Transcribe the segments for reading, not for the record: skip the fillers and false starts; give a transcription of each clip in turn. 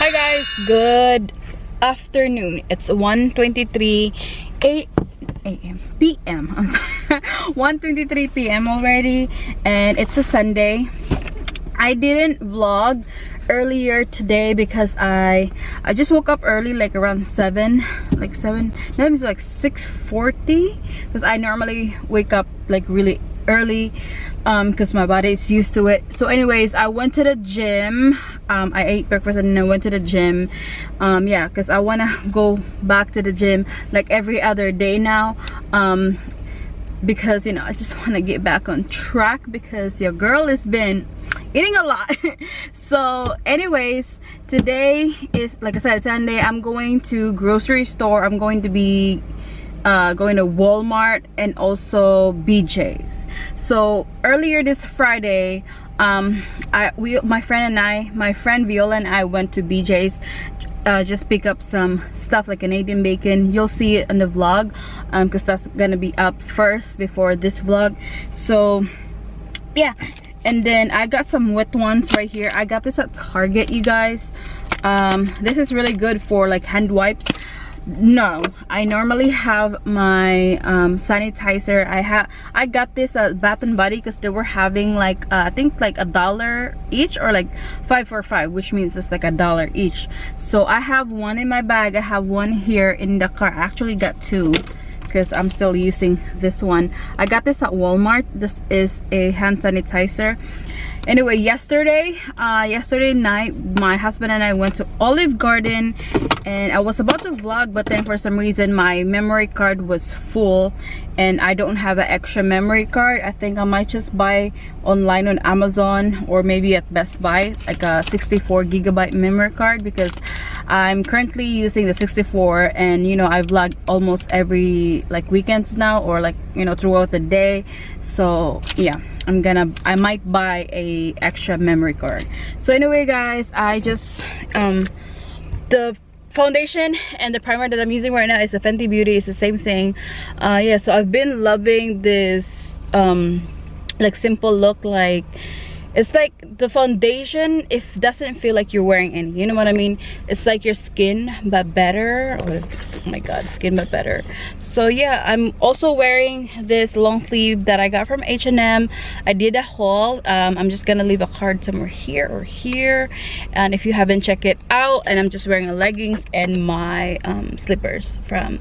Hi guys, good afternoon. It's 1:23 p.m. I'm sorry, 1:23 p.m. already, and it's a Sunday. I didn't vlog earlier today because I just woke up early, like around 7, like 7. That means like 6:40, because I normally wake up like really early because my body is used to it. So anyways, I went to the gym. I ate breakfast and then I went to the gym. Yeah, because I want to go back to the gym like every other day now, because you know, I just want to get back on track because your girl has been eating a lot. So anyways, today is, like I said, Sunday. I'm going to grocery store. I'm going to be going to Walmart and also BJ's. So earlier this Friday, my friend Viola and I went to BJ's, just pick up some stuff like Canadian bacon. You'll see it in the vlog because that's gonna be up first before this vlog. So yeah, and then I got some wet ones right here. I got this at Target, you guys. This is really good for like hand wipes. No, I normally have my sanitizer. I got this at Bath and Body because they were having like I think like $1 each, or like 5 for 5, which means it's like $1 each. So I have one in my bag. I have one here in the car. I actually got 2 because I'm still using this one. I got this at Walmart. This is a hand sanitizer. Anyway, yesterday night, my husband and I went to Olive Garden, and I was about to vlog, but then for some reason my memory card was full and I don't have an extra memory card. I think I might just buy online on Amazon or maybe at Best Buy like a 64GB memory card, because I'm currently using the 64, and you know, I vlog almost every like weekends now, or like, you know, throughout the day. So yeah, I might buy a extra memory card. So anyway guys, I just the foundation and the primer that I'm using right now is the Fenty Beauty. It's the same thing. Yeah, so I've been loving this like simple look. Like, it's like the foundation, if doesn't feel like you're wearing any, you know what I mean? It's like your skin but better. Oh my god, skin but better. So yeah, I'm also wearing this long sleeve that I got from H&M. I did a haul. I'm just gonna leave a card somewhere here or here, and if you haven't checked it out. And I'm just wearing a leggings and my slippers from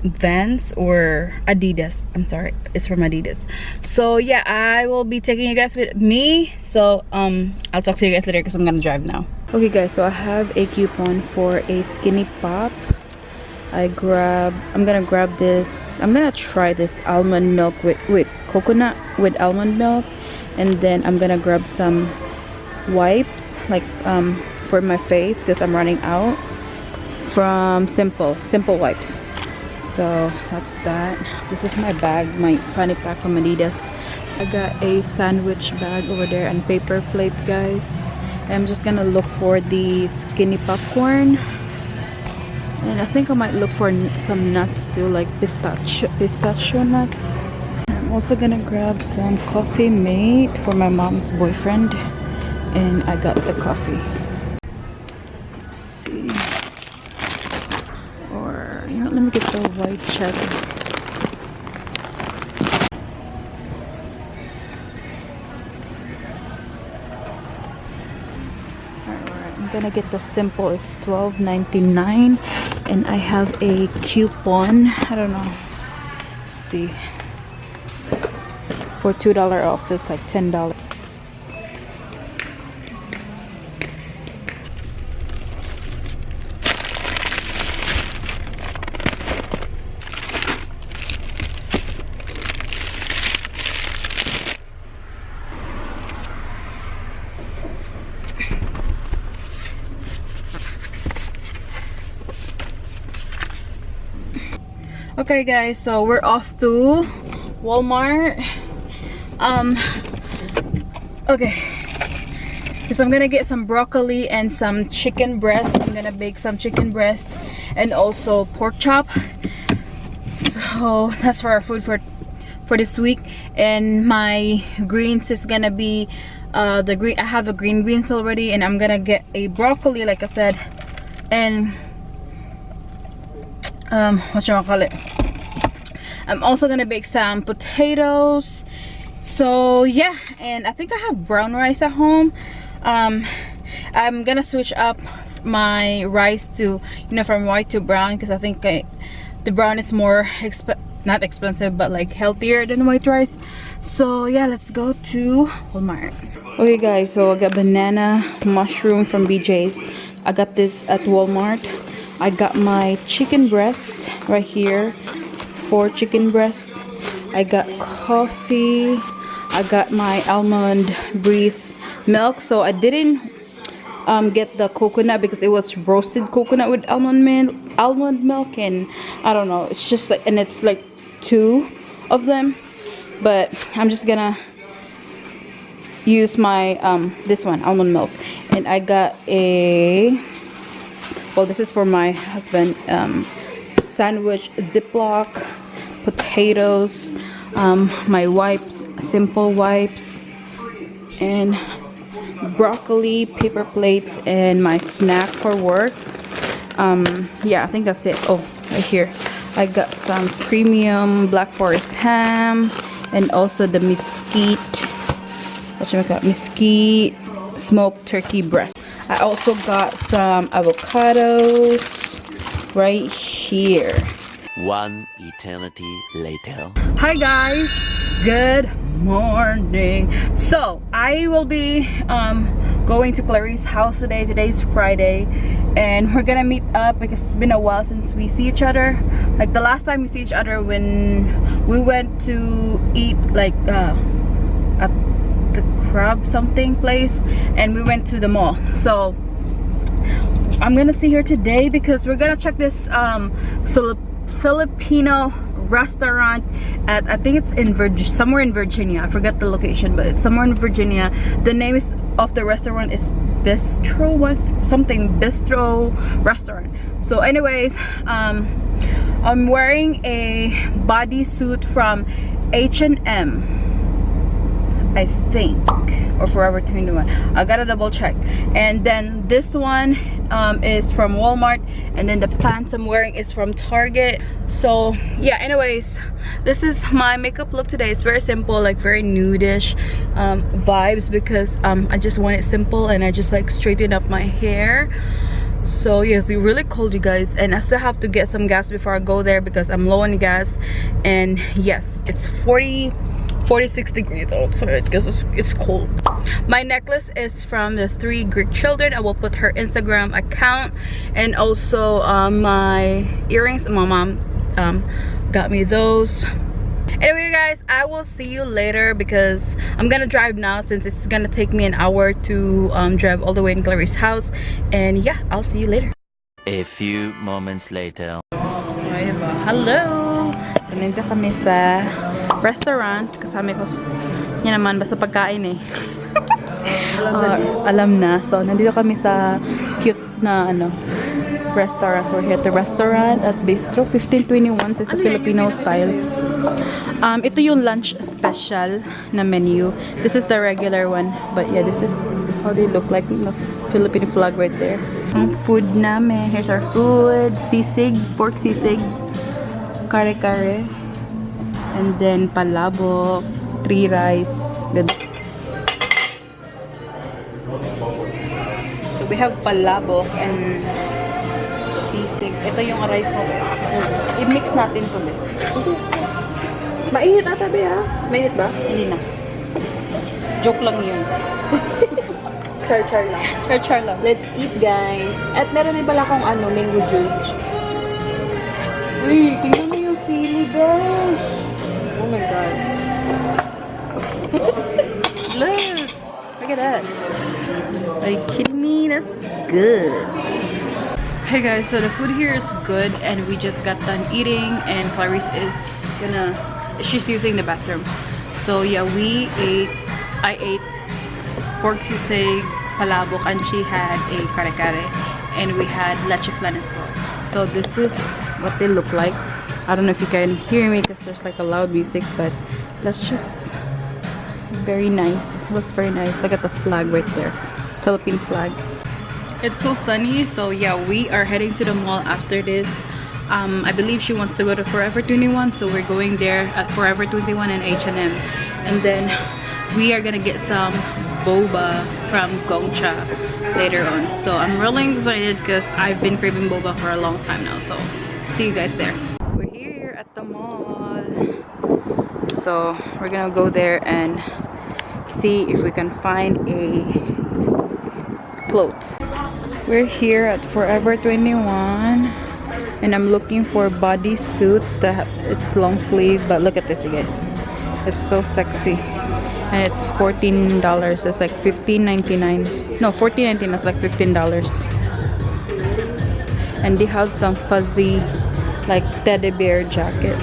Vans or Adidas. I'm sorry, it's from Adidas. So yeah, I will be taking you guys with me. So I'll talk to you guys later because I'm gonna drive now. Okay guys, so I have a coupon for a skinny pop. I'm gonna grab this. I'm gonna try this almond milk with coconut with almond milk, and then I'm gonna grab some wipes like for my face because I'm running out from Simple Wipes. So that's that. This is my bag, my fanny pack from Adidas. I got a sandwich bag over there and paper plate, guys. I'm just gonna look for the skinny popcorn, and I think I might look for some nuts too, like pistachio nuts. I'm also gonna grab some Coffee Mate for my mom's boyfriend, and I got the coffee. Let me get the white cheddar. Alright, I'm gonna get the simple. It's $12.99, and I have a coupon. I don't know. Let's see. For $2 off, so it's like $10. Okay guys, so we're off to Walmart. Okay, because I'm gonna get some broccoli and some chicken breast. I'm gonna bake some chicken breast and also pork chop. So that's for our food for this week. And my greens is gonna be the green, I have the green beans already, and I'm gonna get a broccoli like I said, and what should I call it, I'm also gonna bake some potatoes. So yeah, and I think I have brown rice at home. I'm gonna switch up my rice to, you know, from white to brown, because I think the brown is more not expensive, but like healthier than white rice. So yeah, let's go to Walmart. Okay guys, so I got banana mushroom from BJ's. I got this at Walmart. I got my chicken breast right here, 4 chicken breast. I got coffee. I got my almond breeze milk. So I didn't get the coconut because it was roasted coconut with almond milk, and I don't know, it's just like, and it's like 2 of them, but I'm just gonna use my this one, almond milk. And I got a, well, this is for my husband, sandwich Ziploc, potatoes, my wipes, simple wipes, and broccoli, paper plates, and my snack for work. Yeah, I think that's it. Oh, right here I got some premium Black Forest ham, and also the mesquite, what should I call it, mesquite smoked turkey breast. I also got some avocados right here. One eternity later. Hi guys, good morning. So I will be going to Clarice's house today. Today's Friday, and we're gonna meet up because it's been a while since we see each other. Like the last time we see each other, when we went to eat like at the crab something place, and we went to the mall. So I'm gonna see her today because we're gonna check this Filipino restaurant at, I think it's in somewhere in Virginia. I forgot the location, but it's somewhere in Virginia. The name of the restaurant is Bistro Bistro restaurant. So anyways, I'm wearing a bodysuit from H&M, I think, or Forever 21. I gotta double check. And then this one is from Walmart, and then the pants I'm wearing is from Target. So yeah, anyways, this is my makeup look today. It's very simple, like very nudish vibes, because I just want it simple, and I just like straighten up my hair. So yes, it's really cold, you guys, and I still have to get some gas before I go there because I'm low on gas. And yes, it's 46 degrees outside because it's cold. My necklace is from the 3 Greek children. I will put her Instagram account, and also my earrings. My mom got me those. Anyway, you guys, I will see you later because I'm gonna drive now, since it's gonna take me an hour to drive all the way in Clarice's house. And yeah, I'll see you later. A few moments later. Hello! So nandito kami sa restaurant. Kasama ko yan naman, basta pagkain eh. Alam na. So nandito kami sa cute na restaurant. So we're here at the restaurant at Bistro 1521. So it's a Filipino style. Ito yung lunch special na menu. This is the regular one, but yeah, this is how they look like, the Philippine flag right there. Ang food namin. Here's our food. Sisig, pork sisig, kare-kare, and then palabok, 3 rice. So we have palabok and sisig. Ito yung rice mo. I-mix natin to. Mainit ata be ha? Mainit ba? Hindi na. Joke lang yun. Char-char lang. Char-char lang. Let's eat, guys. At meron din pala akong mango juice. Uy, tingnan mo yung sili, guys. Oh my god. Look at that. Are you kidding me? That's good. Hey guys, so the food here is good, and we just got done eating, and Clarice is she's using the bathroom. So yeah, I ate pork sisig, palabok, and she had a kare-kare, and we had leche flan as well. So this is what they look like. I don't know if you can hear me because there's like a loud music, but that's just very nice. It was very nice. Look at the flag right there, Philippine flag. It's so sunny, so yeah, we are heading to the mall after this. I believe she wants to go to Forever 21, so we're going there at Forever 21 and H&M, and then we are gonna get some boba from Gongcha later on. So I'm really excited because I've been craving boba for a long time now. So see you guys there. We're here at the mall, so we're gonna go there and see if we can find a clothes. We're here at Forever 21 and I'm looking for body suits that it's long sleeve, but look at this, you guys. It's so sexy. And it's $14. It's like $15.99. No, $14.99 is like $15. And they have some fuzzy like teddy bear jacket.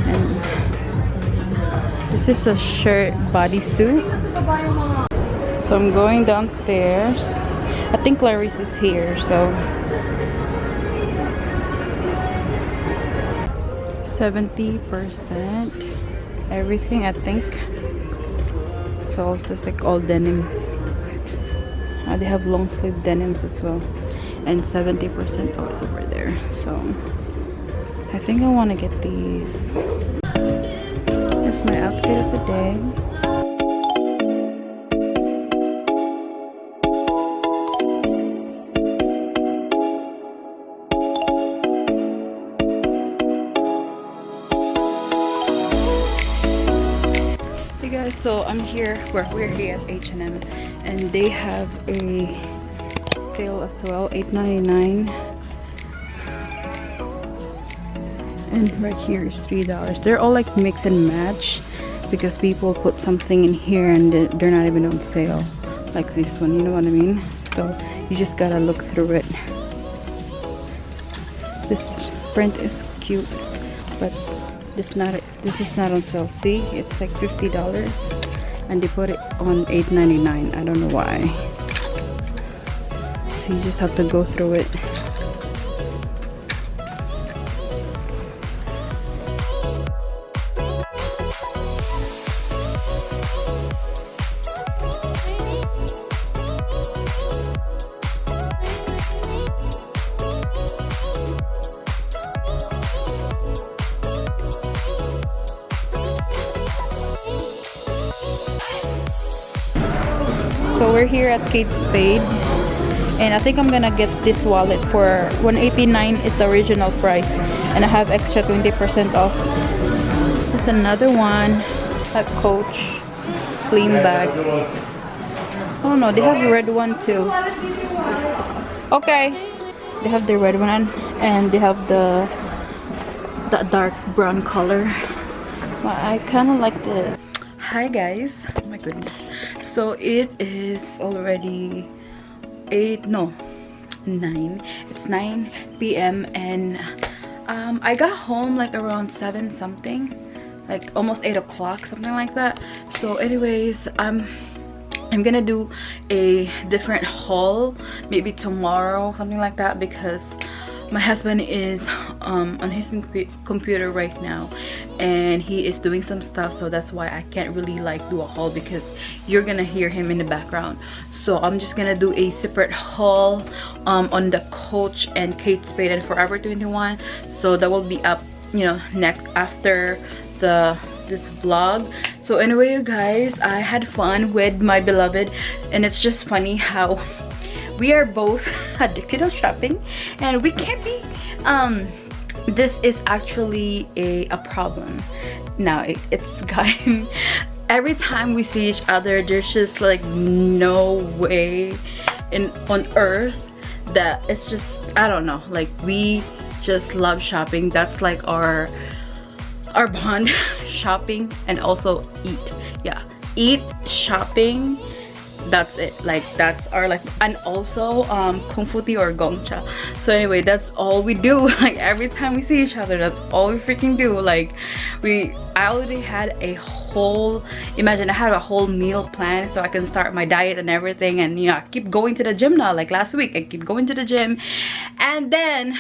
And this is a shirt bodysuit. So I'm going downstairs. I think Clarice is here, so 70% everything, I think. So it's just like all denims. They have long sleeve denims as well, and 70% oh, it's over there. So I think I want to get these. That's my outfit of the day. So I'm here, we're here at H&M, and they have a sale as well, $8.99, and right here is $3. They're all like mix and match because people put something in here and they're not even on sale, like this one, you know what I mean? So you just gotta look through it. This print is cute, but this is not on sale. See, it's like $50 and they put it on $8.99. I don't know why. So you just have to go through it. So we're here at Kate Spade, and I think I'm gonna get this wallet for $189 is the original price, and I have extra 20% off. There's another one at Coach slim bag. Oh no, they have the red one too. Okay, they have the red one and they have the dark brown color. But I kind of like this. Hi guys, oh my goodness. So it is already 9. It's 9 p.m. and I got home like around 7 something, like almost 8 o'clock, something like that. So anyways, I'm gonna do a different haul maybe tomorrow, something like that, because my husband is on his computer right now and he is doing some stuff, so that's why I can't really like do a haul because you're gonna hear him in the background. So I'm just gonna do a separate haul on the Coach and Kate Spade and Forever 21. So that will be up, you know, next after this vlog. So anyway, you guys, I had fun with my beloved, and it's just funny how we are both addicted on shopping and we can't be. This is actually a problem now. It's gotten, every time we see each other, there's just like no way on earth that it's just, I don't know, like we just love shopping. That's like our bond. Shopping and also eat. Yeah, eat, shopping, that's it. Like that's our like, and also kung fu tea or gongcha. So anyway, that's all we do. Like every time we see each other, that's all we freaking do. Like I already had a whole, imagine I had a whole meal plan so I can start my diet and everything, and you know, I keep going to the gym now. Like last week I keep going to the gym, and then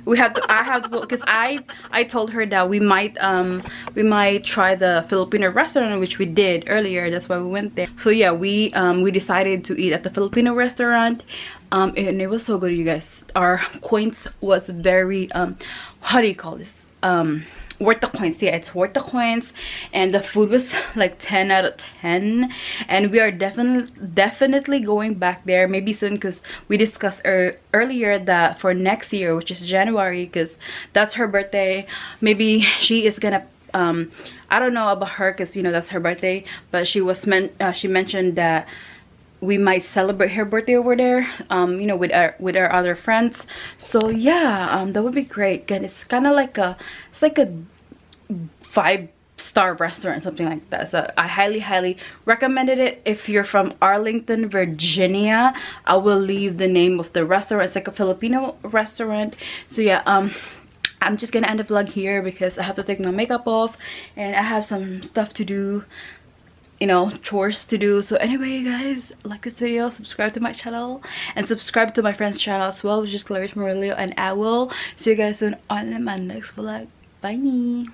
We have to, I have to, because I told her that we might try the Filipino restaurant, which we did earlier. That's why we went there. So yeah, we decided to eat at the Filipino restaurant, and it was so good, you guys. Our coins was very how do you call this, worth the coins. Yeah, it's worth the coins, and the food was like 10 out of 10, and we are definitely going back there maybe soon, because we discussed earlier that for next year, which is January, because that's her birthday. Maybe she is gonna I don't know about her, because you know that's her birthday, but she mentioned that we might celebrate her birthday over there, you know, with our other friends. So yeah, that would be great. And it's kind of like a 5-star restaurant, something like that. So I highly recommended it. If you're from Arlington, Virginia, I will leave the name of the restaurant. It's like a Filipino restaurant. So yeah, I'm just gonna end the vlog here because I have to take my makeup off and I have some stuff to do, you know, chores to do. So anyway, you guys, like this video, subscribe to my channel, and subscribe to my friend's channel as well, which is Clarice Murillo, and I will see you guys soon on my next vlog. Bye.